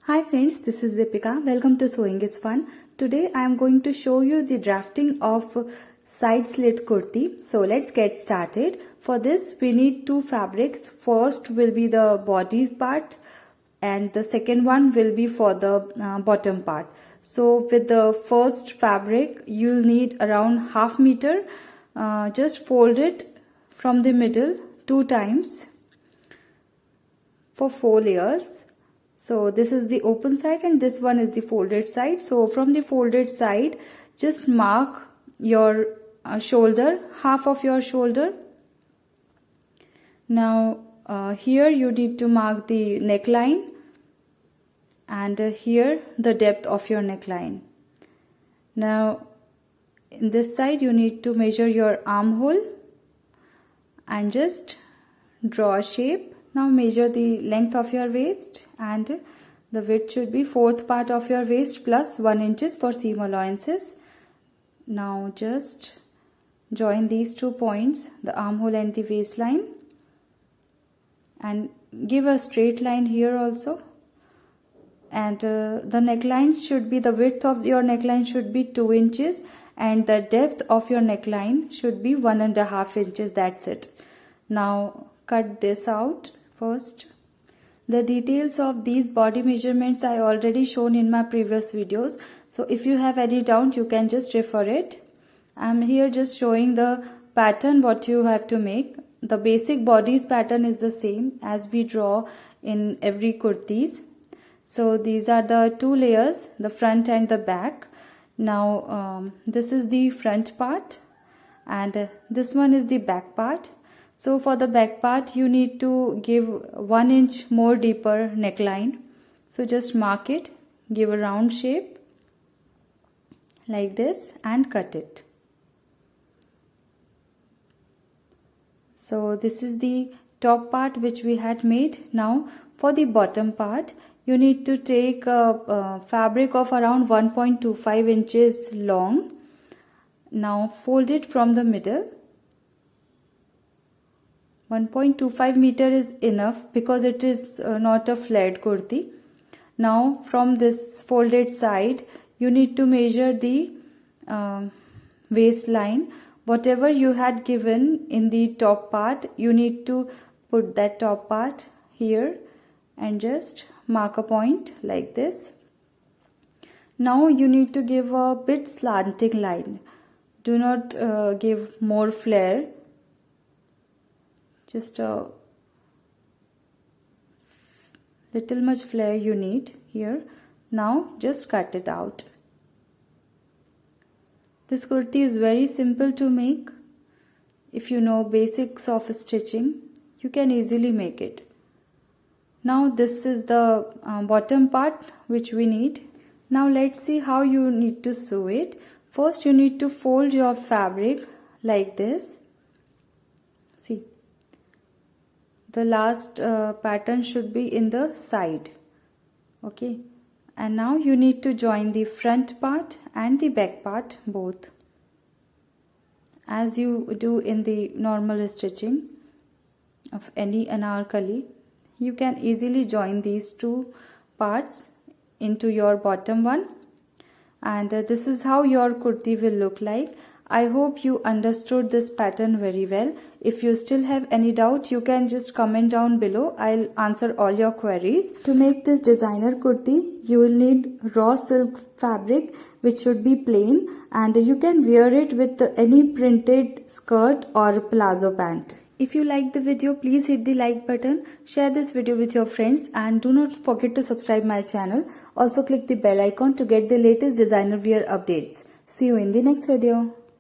Hi friends, this is Deepika. Welcome to Sewing is Fun. Today I am going to show you the drafting of side slit kurti. So let's get started. For this we need two fabrics. First will be the bodies part and the second one will be for the bottom part. So with the first fabric you'll need around half meter. Just fold it from the middle 2 times for 4 layers. So this is the open side and this one is the folded side. So from the folded side, just mark your shoulder, half of your shoulder. Now here you need to mark the neckline and here the depth of your neckline. Now in this side you need to measure your armhole and just draw a shape. Now measure the length of your waist and the width should be 4th part of your waist plus 1 inches for seam allowances. Now just join these 2 points, the armhole and the waistline, and give a straight line here also. And the neckline should be, the width of your neckline should be 2 inches and the depth of your neckline should be 1.5 inches. That's it. Now cut this out. First, the details of these body measurements I already shown in my previous videos. So if you have any doubt, you can just refer it. I'm here just showing the pattern what you have to make. The basic bodies pattern is the same as we draw in every kurtis. So these are the 2 layers, the front and the back. Now this is the front part and this one is the back part. So for the back part you need to give 1 inch more deeper neckline. So just mark it, give a round shape like this and cut it. So this is the top part which we had made. Now for the bottom part you need to take a fabric of around 1.25 inches long. Now fold it from the middle. 1.25 meter is enough because it is not a flared kurti. Now from this folded side you need to measure the waistline. Whatever you had given in the top part, you need to put that top part here and just mark a point like this. Now you need to give a bit slanting line. Do not give more flare. Just a little much flare you need here. Now just cut it out. This kurti is very simple to make. If you know basics of stitching, you can easily make it. Now this is the bottom part which we need. Now let's see how you need to sew it. First you need to fold your fabric like this. See. The last pattern should be in the side. Okay, and now you need to join the front part and the back part both as you do in the normal stitching of any anarkali. You can easily join these 2 parts into your bottom one, and this is how your kurti will look like. I hope you understood this pattern very well. If you still have any doubt, you can just comment down below. I'll answer all your queries. To make this designer kurti, you will need raw silk fabric which should be plain, and you can wear it with any printed skirt or palazzo pant. If you like the video, please hit the like button, share this video with your friends, and do not forget to subscribe my channel. Also click the bell icon to get the latest designer wear updates. See you in the next video.